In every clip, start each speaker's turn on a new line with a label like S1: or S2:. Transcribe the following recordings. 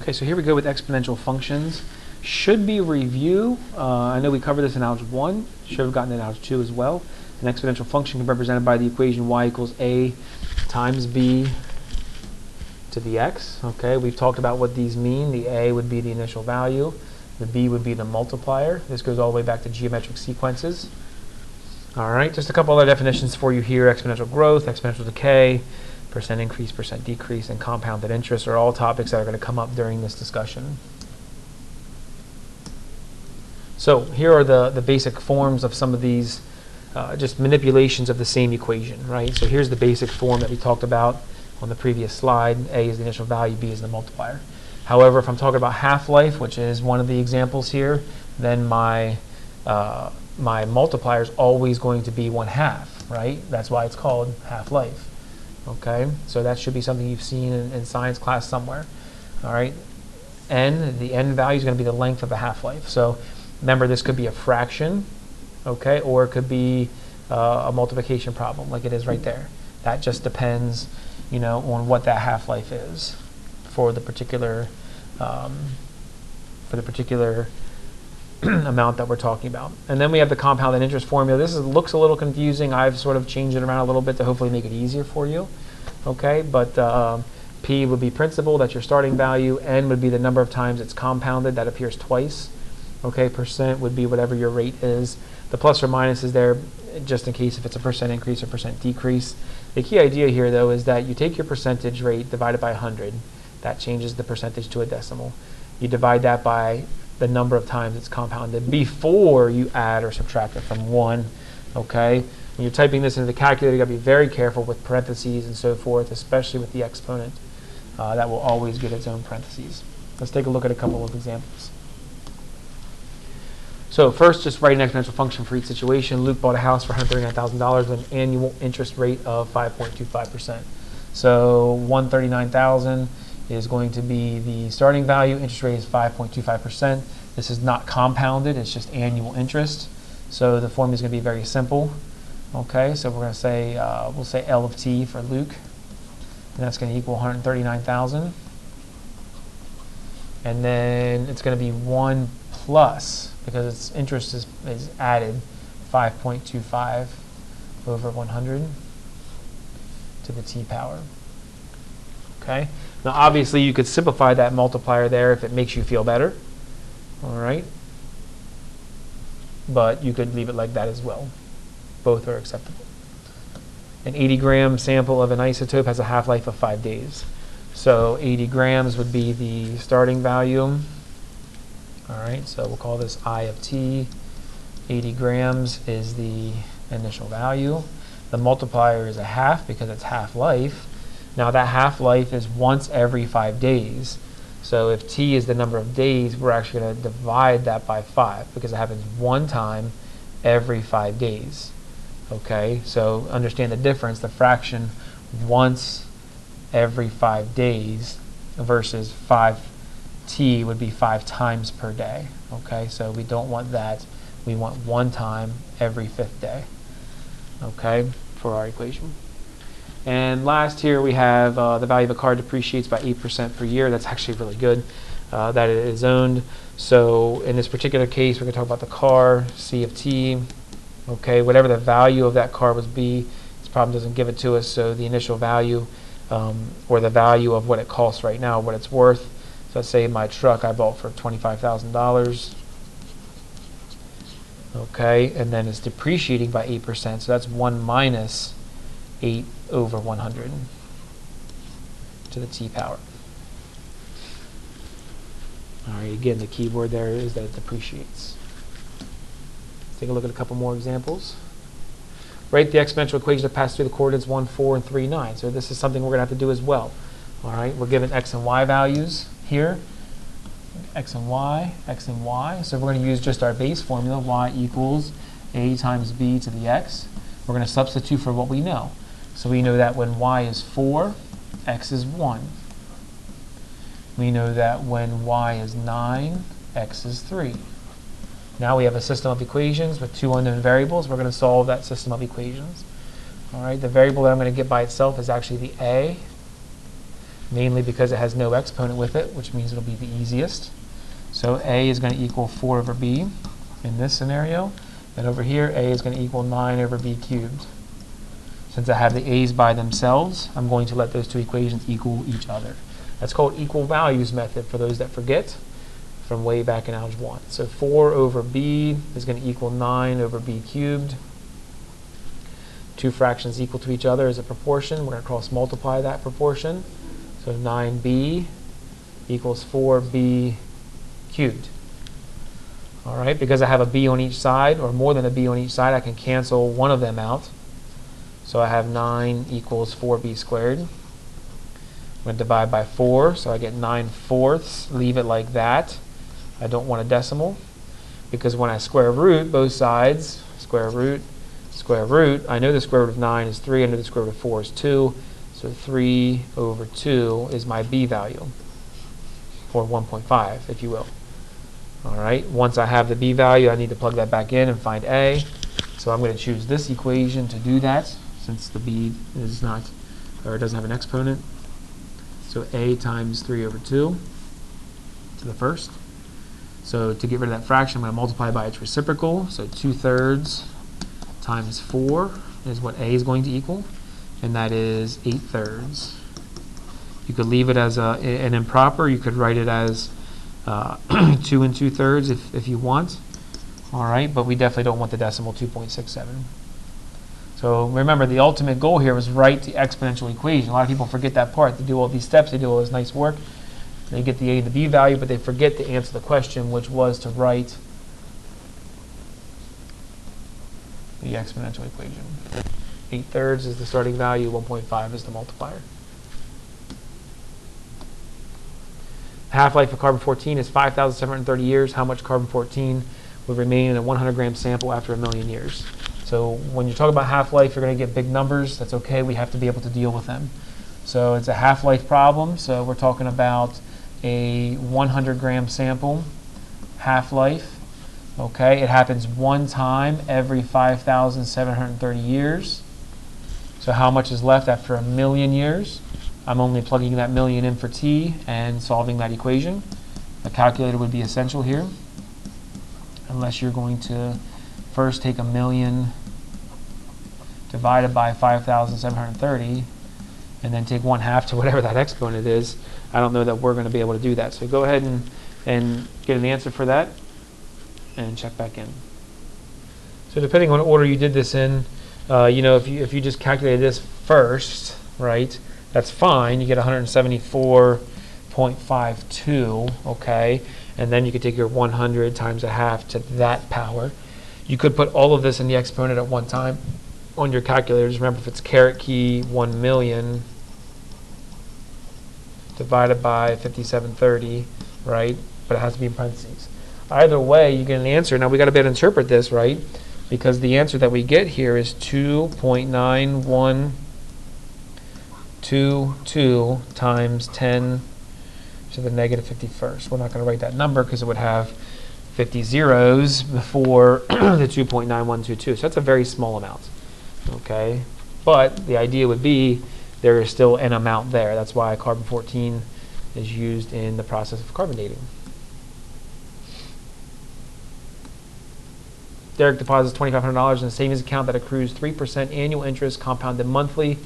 S1: Okay, so here we go with exponential functions. Should be review. I know we covered this in Algebra 1. Should have gotten it in Algebra 2 as well. An exponential function can be represented by the equation y equals a times b to the x. Okay, we've talked about what these mean. The a would be the initial value. The b would be the multiplier. This goes all the way back to geometric sequences. All right, just a couple other definitions for you here. Exponential growth, exponential decay, percent increase, percent decrease, and compounded interest are all topics that are going to come up during this discussion. So here are the basic forms of some of these just manipulations of the same equation, right? So here's the basic form that we talked about on the previous slide. A is the initial value, b is the multiplier. However, if I'm talking about half-life, which is one of the examples here, then my multiplier is always going to be 1/2, right? That's why it's called half-life. Okay, so that should be something you've seen in science class somewhere. All right, the n value is going to be the length of the half-life. So remember, this could be a fraction, okay, or it could be a multiplication problem like it is right there. That just depends, you know, on what that half-life is for the particular amount that we're talking about. And then we have the compounded interest formula. This looks a little confusing. I've sort of changed it around a little bit to hopefully make it easier for you. Okay, but P would be principal, that's your starting value. N would be the number of times it's compounded, that appears twice. Okay, percent would be whatever your rate is. The plus or minus is there just in case if it's a percent increase or percent decrease. The key idea here, though, is that you take your percentage rate divided by 100. That changes the percentage to a decimal. You divide that by the number of times it's compounded before you add or subtract it from 1. Okay? When you're typing this into the calculator, you got to be very careful with parentheses and so forth, especially with the exponent. That will always get its own parentheses. Let's take a look at a couple of examples. So first, just write an exponential function for each situation. Luke bought a house for $139,000 with an annual interest rate of 5.25%. So $139,000 is going to be the starting value. Interest rate is 5.25%. This is not compounded, it's just annual interest. So the formula is going to be very simple. Okay, so we're going to say, we'll say L of t for Luke. And that's going to equal 139,000. And then it's going to be 1 plus, because its interest is added, 5.25 over 100 to the t power. Okay. Now, obviously, you could simplify that multiplier there if it makes you feel better. All right. But you could leave it like that as well. Both are acceptable. An 80-gram sample of an isotope has a half-life of 5 days. So 80 grams would be the starting value. All right. So we'll call this I of t. 80 grams is the initial value. The multiplier is a half because it's half-life. Now that half-life is once every 5 days. So if t is the number of days, we're actually going to divide that by 5 because it happens one time every 5 days. Okay, so understand the difference. The fraction once every 5 days versus 5t would be 5 times per day. Okay, so we don't want that. We want one time every 5th day. Okay, for our equation. And last here we have the value of a car depreciates by 8% per year. That's actually really good that it is owned. So in this particular case, we're going to talk about the car, C of t. Okay, whatever the value of that car would be, this problem doesn't give it to us. So the initial value or the value of what it costs right now, what it's worth. So let's say my truck I bought for $25,000. Okay, and then it's depreciating by 8%. So that's 1 minus 8 over 100 to the t power. All right, again, the key word there is that it depreciates. Take a look at a couple more examples. Write the exponential equation that passes through the coordinates 1, 4, and 3, 9. So this is something we're going to have to do as well. All right, we're given x and y values here. X and y, x and y. So we're going to use just our base formula, y equals a times b to the x. We're going to substitute for what we know. So we know that when y is 4, x is 1. We know that when y is 9, x is 3. Now we have a system of equations with 2 unknown variables. We're going to solve that system of equations. All right, the variable that I'm going to get by itself is actually the a. mainly because it has no exponent with it, which means it'll be the easiest. So a is going to equal 4 over b in this scenario. And over here, a is going to equal 9 over b cubed. Since I have the a's by themselves, I'm going to let those two equations equal each other. That's called equal values method for those that forget from way back in Algebra 1. So 4 over b is going to equal 9 over b cubed. Two fractions equal to each other as a proportion. We're going to cross multiply that proportion. So 9b equals 4b cubed. All right, because I have a b on each side, or more than a b on each side, I can cancel one of them out. So I have 9 equals 4b squared. I'm going to divide by 4, so I get 9/4. Leave it like that. I don't want a decimal, because when I square root both sides, square root, I know the square root of 9 is 3, I know the square root of 4 is 2, so 3 over 2 is my b value, or 1.5, if you will. All right, once I have the b value, I need to plug that back in and find a. So I'm going to choose this equation to do that, since the b is not, or it doesn't have an exponent. So a times 3 over 2 to the first. So to get rid of that fraction, I'm going to multiply by its reciprocal. So 2/3 times 4 is what a is going to equal, and that is 8/3. You could leave it as an improper. You could write it as 2 2/3 if you want. All right, but we definitely don't want the decimal 2.67. So remember, the ultimate goal here was write the exponential equation. A lot of people forget that part. They do all these steps, they do all this nice work, they get the a and the b value, but they forget to answer the question, which was to write the exponential equation. 8/3 is the starting value, 1.5 is the multiplier. Half-life of carbon-14 is 5,730 years. How much carbon-14 would remain in a 100-gram sample after 1,000,000 years? So when you talk about half-life, you're going to get big numbers. That's okay. We have to be able to deal with them. So it's a half-life problem. So we're talking about a 100-gram sample, half-life. Okay, it happens one time every 5,730 years. So how much is left after 1,000,000 years? I'm only plugging that million in for t and solving that equation. A calculator would be essential here, unless you're going to first take 1,000,000 divided by 5,730 and then take 1/2 to whatever that exponent is. I don't know that we're going to be able to do that. So go ahead and get an answer for that and check back in. So depending on what order you did this in, if you just calculated this first, right, that's fine. You get 174.52, okay? And then you could take your 100 times 1/2 to that power. You could put all of this in the exponent at one time on your calculators. Remember, if it's caret key 1,000,000 divided by 5730, right? But it has to be in parentheses. Either way, you get an answer. Now we got to be able to interpret this, right? Because the answer that we get here is 2.9122 times 10 to the negative 51st. We're not going to write that number because it would have 50 zeros before the 2.9122. So that's a very small amount. Okay, but the idea would be there is still an amount there. That's why carbon-14 is used in the process of carbon dating. Derek deposits $2,500 in a savings account that accrues 3% annual interest compounded monthly.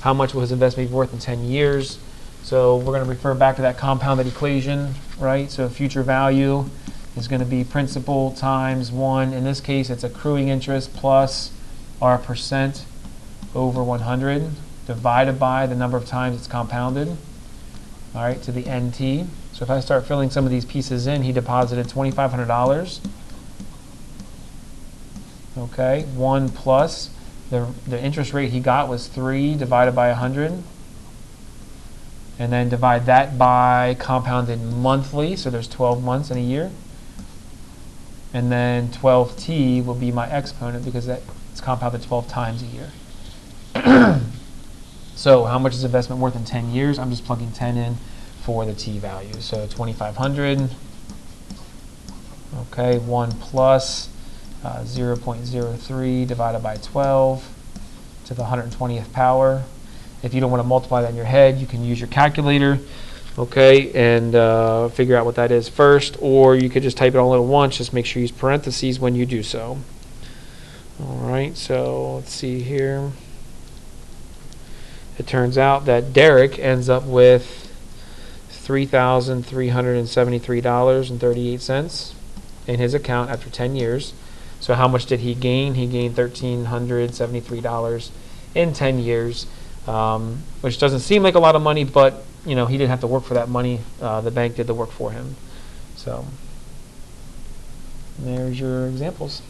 S1: How much will his investment be worth in 10 years? So we're going to refer back to that compounded equation, right? So future value is going to be principal times 1. In this case, it's accruing interest plus our percent over 100 divided by the number of times it's compounded, all right, to the NT. So if I start filling some of these pieces in, he deposited $2,500. Okay, 1 plus the interest rate he got was 3 divided by 100. And then divide that by compounded monthly, so there's 12 months in a year. And then 12t will be my exponent because it's compounded 12 times a year. So how much is investment worth in 10 years? I'm just plugging 10 in for the t value. So 2,500, okay, 1 plus 0.03 divided by 12 to the 120th power. If you don't want to multiply that in your head, you can use your calculator, okay, and figure out what that is first, or you could just type it all in at once. Just make sure you use parentheses when you do so. All right, so let's see here. It turns out that Derek ends up with $3,373.38 in his account after 10 years. So how much did he gain? He gained $1,373 in 10 years, which doesn't seem like a lot of money, but he didn't have to work for that money. The bank did the work for him. So there's your examples.